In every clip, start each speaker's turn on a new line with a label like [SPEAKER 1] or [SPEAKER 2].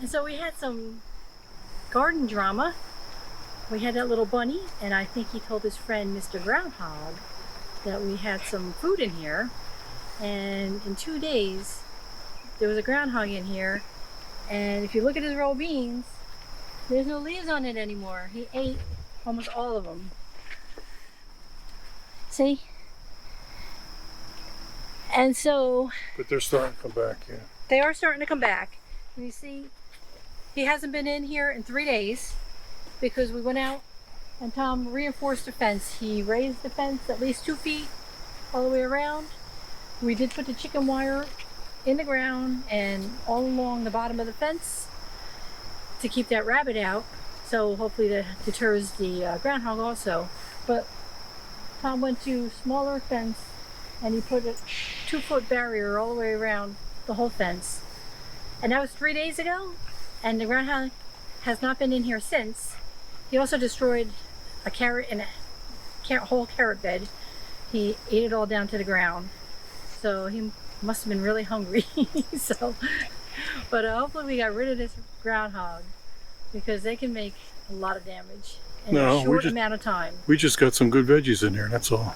[SPEAKER 1] And so we had some garden drama. We had that little bunny, and I think he told his friend Mr. Groundhog that we had some food in here. And in 2 days, there was a groundhog in here. And if you look at his row of beans, there's no leaves on it anymore. He ate almost all of them. See? And so...
[SPEAKER 2] But they're starting to come back, yeah.
[SPEAKER 1] They are starting to come back. And you see, he hasn't been in here in 3 days because we went out and Tom reinforced the fence. He raised the fence at least 2 feet all the way around. We did put the chicken wire in the ground and all along the bottom of the fence to keep that rabbit out. So hopefully that deters the groundhog also. But Tom went to smaller fence and he put a 2-foot barrier all the way around the whole fence. And that was 3 days ago, and the groundhog has not been in here since. He also destroyed a carrot and a whole carrot bed. He ate it all down to the ground. So he must have been really hungry. But hopefully we got rid of this groundhog because they can make a lot of damage in a short amount of time.
[SPEAKER 2] We just got some good veggies in here, that's all.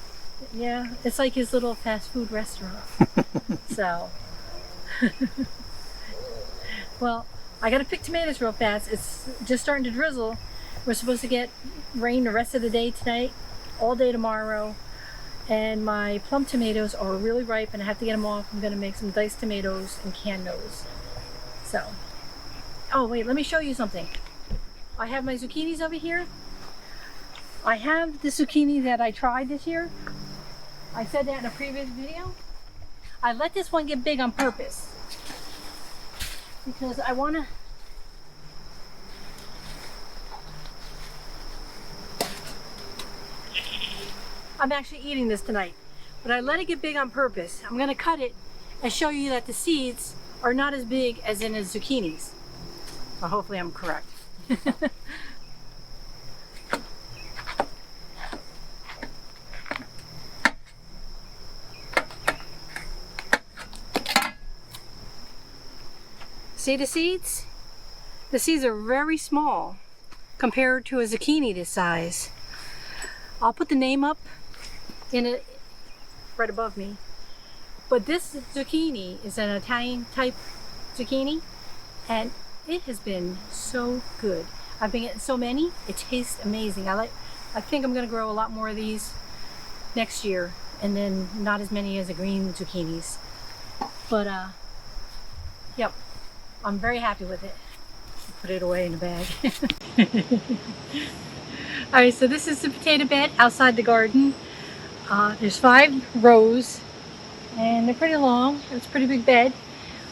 [SPEAKER 1] Yeah, it's like his little fast food restaurant. So, well, I gotta pick tomatoes real fast. It's just starting to drizzle. We're supposed to get rain the rest of the day tonight, all day tomorrow. And my plum tomatoes are really ripe and I have to get them off. I'm gonna make some diced tomatoes and can those. So, oh wait, let me show you something. I have my zucchinis over here. I have the zucchini that I tried this year. I said that in a previous video. I let this one get big on purpose because I want to I'm actually eating this tonight, but I let it get big on purpose. I'm going to cut it and show you that the seeds are not as big as in the zucchinis. Well, hopefully I'm correct. See the seeds? The seeds are very small compared to a zucchini this size. I'll put the name up in it right above me. But this zucchini is an Italian type zucchini and it has been so good. I've been getting so many, it tastes amazing. I think I'm gonna grow a lot more of these next year and then not as many as the green zucchinis. But yep. I'm very happy with it. Put it away in the bag. Alright, so this is the potato bed outside the garden. There's 5 rows and they're pretty long. It's a pretty big bed.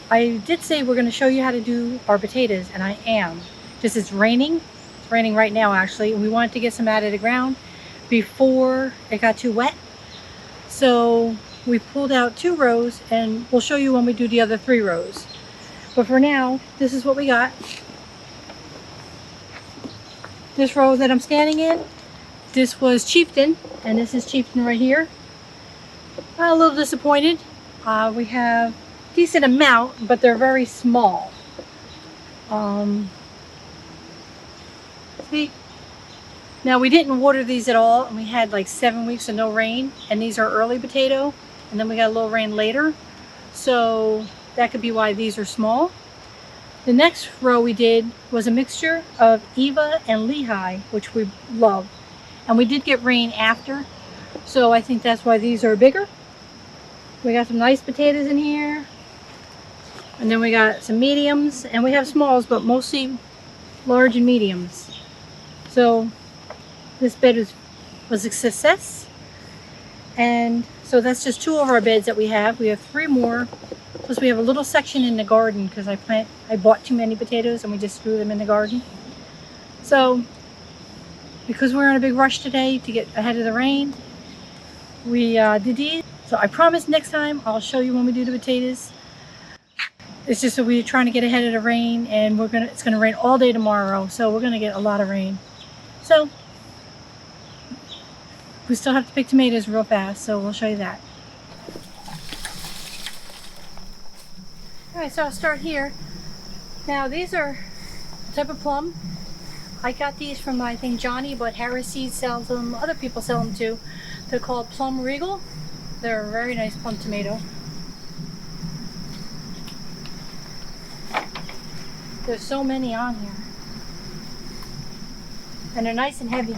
[SPEAKER 1] I did say we're going to show you how to do our potatoes, and I am. Just it's raining. It's raining right now actually. We wanted to get some out of the ground before it got too wet. So we pulled out 2 rows and we'll show you when we do the other 3 rows. But for now, this is what we got. This row that I'm standing in, this was Chieftain, and this is Chieftain right here. I'm a little disappointed. We have a decent amount, but they're very small. See? Now we didn't water these at all, and we had like 7 weeks of no rain, and these are early potato, and then we got a little rain later. So that could be why these are small. The next row we did was a mixture of Eva and Lehigh, which we love. And we did get rain after, so I think that's why these are bigger. We got some nice potatoes in here. And then we got some mediums, and we have smalls, but mostly large and mediums. So this bed was a success. And so that's just 2 of our beds that we have. We have 3 more. Plus we have a little section in the garden because I bought too many potatoes and we just threw them in the garden. So because we're in a big rush today to get ahead of the rain, we did these. So I promise next time I'll show you when we do the potatoes. It's just that we're trying to get ahead of the rain, and it's gonna rain all day tomorrow, so we're gonna get a lot of rain. So we still have to pick tomatoes real fast, so we'll show you that. Alright, so I'll start here. Now these are a type of plum. I got these from, I think, Johnny, but Harris Seed sells them. Other people sell them too. They're called Plum Regal. They're a very nice plum tomato. There's so many on here. And they're nice and heavy.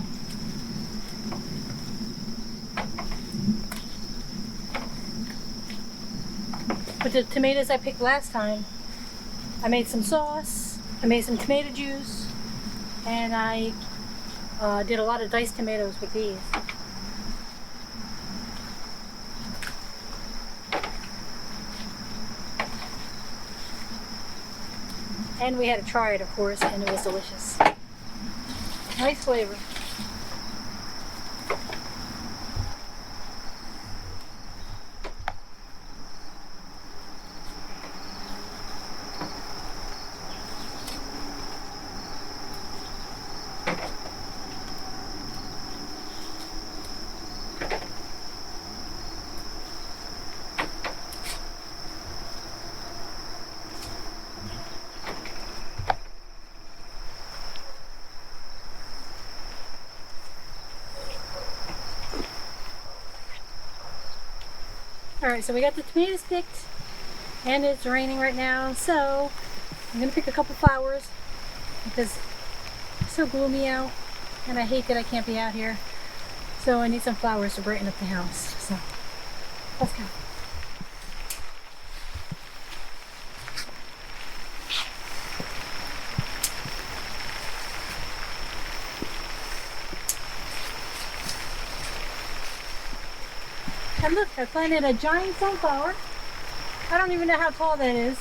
[SPEAKER 1] But the tomatoes I picked last time, I made some sauce, I made some tomato juice, and I did a lot of diced tomatoes with these. And we had to try it, of course, and it was delicious. Nice flavor. Alright, so we got the tomatoes picked, and it's raining right now, so I'm going to pick a couple flowers because it's so gloomy out, and I hate that I can't be out here. So I need some flowers to brighten up the house. So let's go. And look, I planted a giant sunflower. I don't even know how tall that is.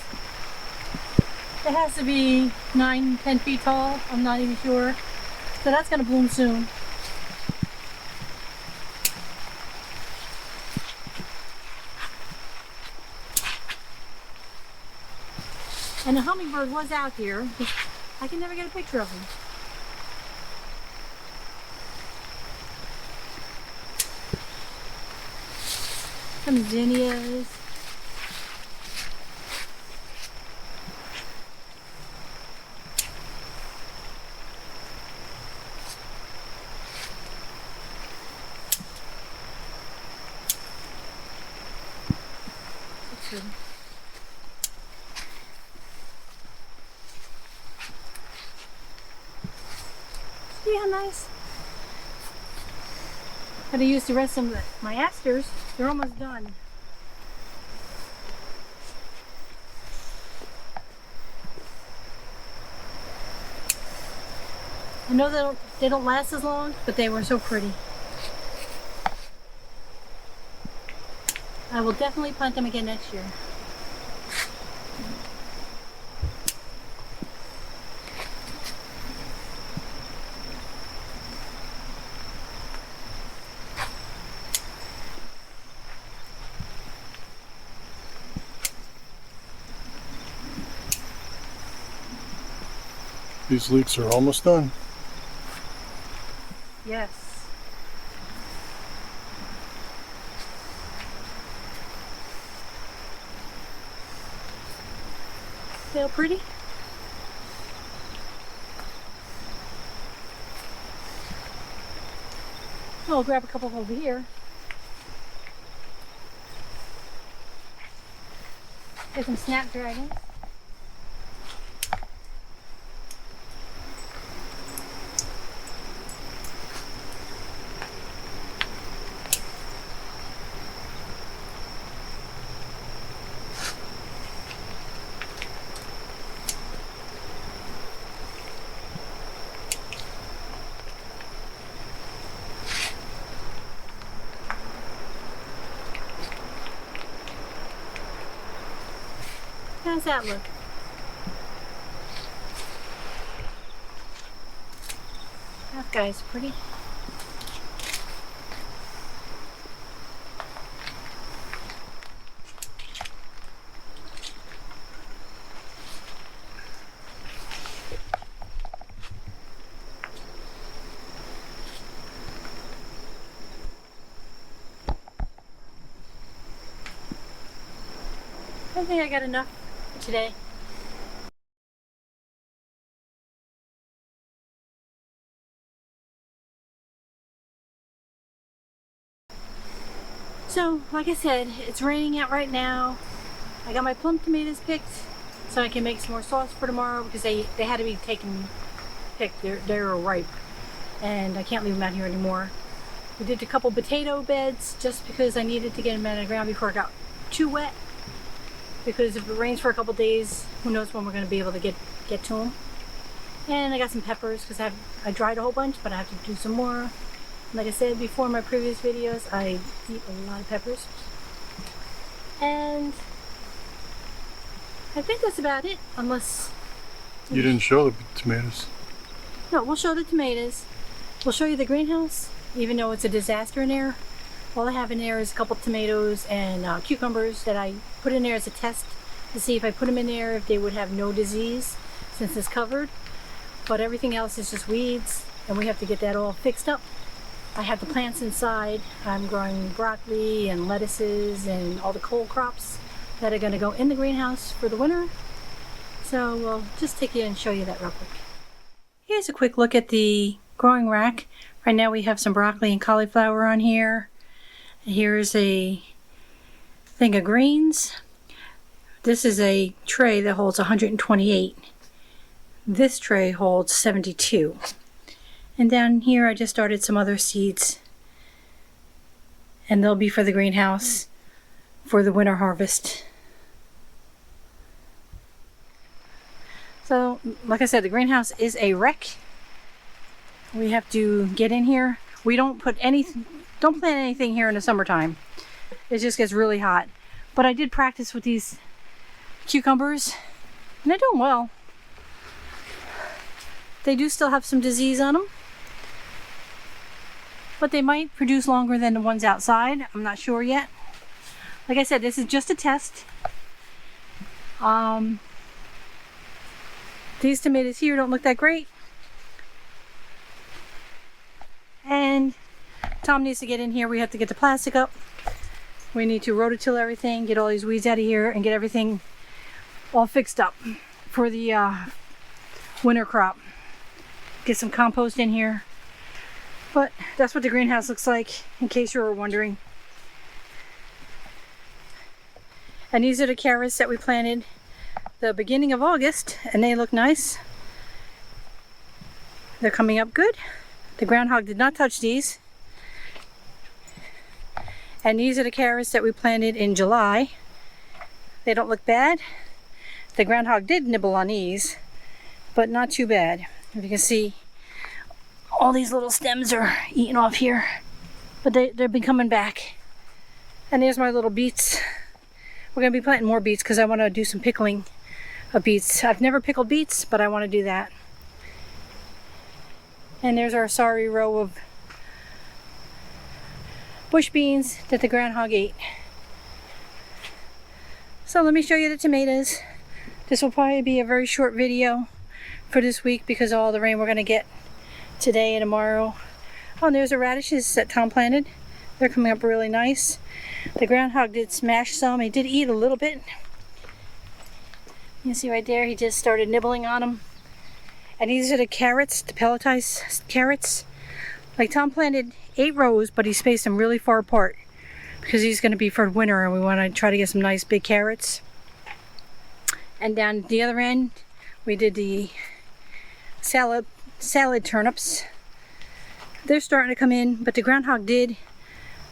[SPEAKER 1] It has to be 9-10 feet tall. I'm not even sure. So that's going to bloom soon. And the hummingbird was out here. I can never get a picture of him. Some zinnias. See how nice? Gotta use the rest of my asters. They're almost done. I know they don't last as long, but they were so pretty. I will definitely plant them again next year.
[SPEAKER 2] These leeks are almost done.
[SPEAKER 1] Yes. Feel pretty? I'll grab a couple over here. There's some snapdragons. How's that look? That guy's pretty. I think I got enough for today. So, like I said, it's raining out right now. I got my plum tomatoes picked so I can make some more sauce for tomorrow because they had to be picked. They were ripe and I can't leave them out here anymore. We did a couple potato beds just because I needed to get them out of the ground before it got too wet. Because if it rains for a couple days, who knows when we're going to be able to get to them. And I got some peppers because I dried a whole bunch, but I have to do some more. Like I said before in my previous videos, I eat a lot of peppers. And I think that's about it, unless...
[SPEAKER 2] You didn't show the tomatoes.
[SPEAKER 1] No, we'll show the tomatoes. We'll show you the greenhouse, even though it's a disaster in there. All I have in there is a couple tomatoes and cucumbers that I put in there as a test to see if I put them in there if they would have no disease since it's covered. But everything else is just weeds and we have to get that all fixed up. I have the plants inside. I'm growing broccoli and lettuces and all the cole crops that are going to go in the greenhouse for the winter. So we'll just take you and show you that real quick. Here's a quick look at the growing rack. Right now we have some broccoli and cauliflower on here. Here's a thing of greens. This is a tray that holds 128. This tray holds 72. And down here I just started some other seeds. And they'll be for the greenhouse for the winter harvest. So, like I said, the greenhouse is a wreck. We have to get in here. We don't plant anything here in the summertime. It just gets really hot. But I did practice with these cucumbers and they're doing well. They do still have some disease on them, but they might produce longer than the ones outside. I'm not sure yet. Like I said, this is just a test. These tomatoes here don't look that great. And Tom needs to get in here. We have to get the plastic up. We need to rototill everything, get all these weeds out of here, and get everything all fixed up for the winter crop. Get some compost in here. But that's what the greenhouse looks like, in case you were wondering. And these are the carrots that we planted the beginning of August, and they look nice. They're coming up good. The groundhog did not touch these. And these are the carrots that we planted in July. They don't look bad. The groundhog did nibble on these, but not too bad. If you can see, all these little stems are eaten off here, but they've been coming back. And there's my little beets. We're going to be planting more beets because I want to do some pickling of beets. I've never pickled beets, but I want to do that. And there's our sorry row of bush beans that the groundhog ate. So let me show you the tomatoes. This will probably be a very short video for this week because of all the rain we're going to get today and tomorrow. Oh, and there's the radishes that Tom planted. They're coming up really nice. The groundhog did smash some. He did eat a little bit. You can see right there, he just started nibbling on them. And these are the carrots, the pelletized carrots. Like Tom planted 8 rows, but he spaced them really far apart because he's going to be for winter and we want to try to get some nice big carrots. And down the other end, we did the salad turnips. They're starting to come in, but the groundhog did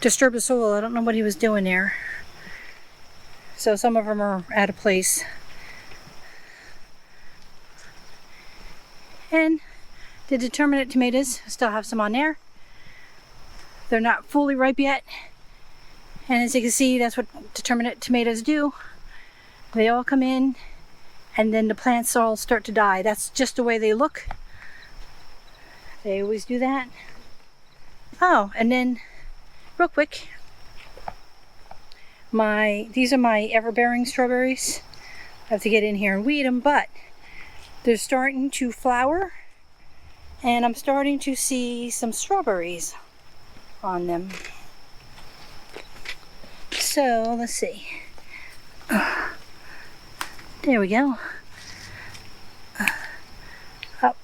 [SPEAKER 1] disturb the soil. I don't know what he was doing there. So some of them are out of place. And the determinate tomatoes, I still have some on there. They're not fully ripe yet. And as you can see, that's what determinate tomatoes do. They all come in and then the plants all start to die. That's just the way they look. They always do that. Oh, and then real quick, these are my ever-bearing strawberries. I have to get in here and weed them, but they're starting to flower and I'm starting to see some strawberries on them. So let's see. There we go. Up.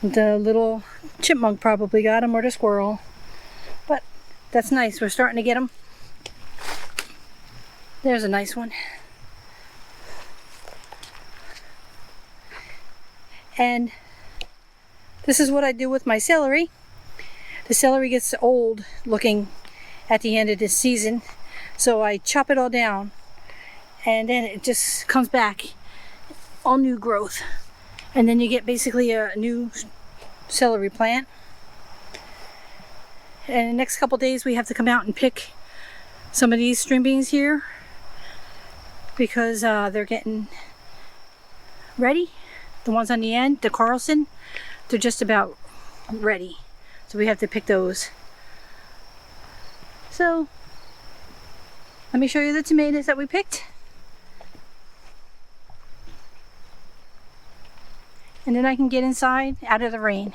[SPEAKER 1] The little chipmunk probably got them, or the squirrel. But that's nice. We're starting to get them. There's a nice one. And this is what I do with my celery. The celery gets old looking at the end of this season, so I chop it all down, and then it just comes back, all new growth. And then you get basically a new celery plant. And the next couple days we have to come out and pick some of these string beans here because they're getting ready. The ones on the end, the Carlson, they're just about ready. So we have to pick those. So let me show you the tomatoes that we picked. And then I can get inside out of the rain.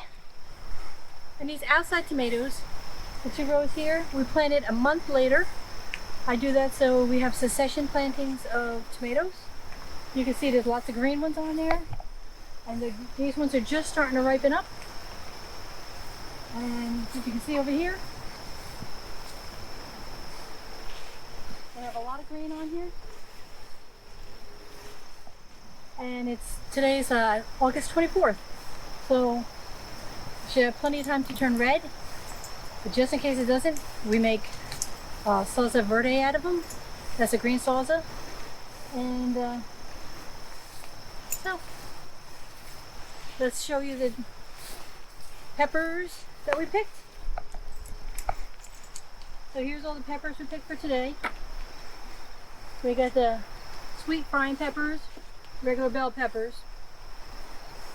[SPEAKER 1] And these outside tomatoes, the 2 rows here, we planted a month later. I do that so we have succession plantings of tomatoes. You can see there's lots of green ones on there. And these ones are just starting to ripen up. And as you can see over here, I have a lot of green on here. And today's August 24th. So you should have plenty of time to turn red. But just in case it doesn't, we make salsa verde out of them. That's a green salsa. And so let's show you the peppers that we picked. So here's all the peppers we picked for today. We got the sweet frying peppers, regular bell peppers.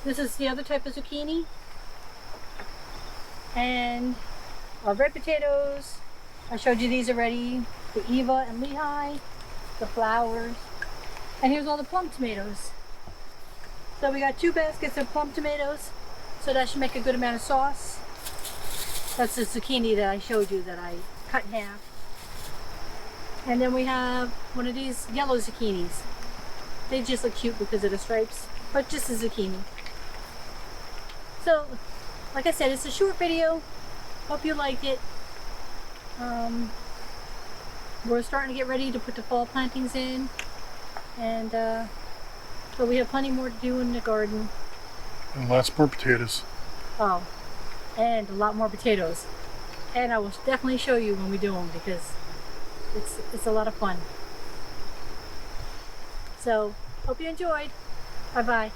[SPEAKER 1] This is the other type of zucchini. And our red potatoes. I showed you these already. The Eva and Lehigh, the flowers. And here's all the plum tomatoes. So we got 2 baskets of plum tomatoes. So that should make a good amount of sauce. That's the zucchini that I showed you that I cut in half. And then we have one of these yellow zucchinis. They just look cute because of the stripes, but just a zucchini. So, like I said, it's a short video. Hope you liked it. We're starting to get ready to put the fall plantings in. And so we have plenty more to do in the garden.
[SPEAKER 2] And lots more potatoes.
[SPEAKER 1] Oh, and a lot more potatoes. And I will definitely show you when we do them because it's a lot of fun. So, hope you enjoyed. Bye-bye.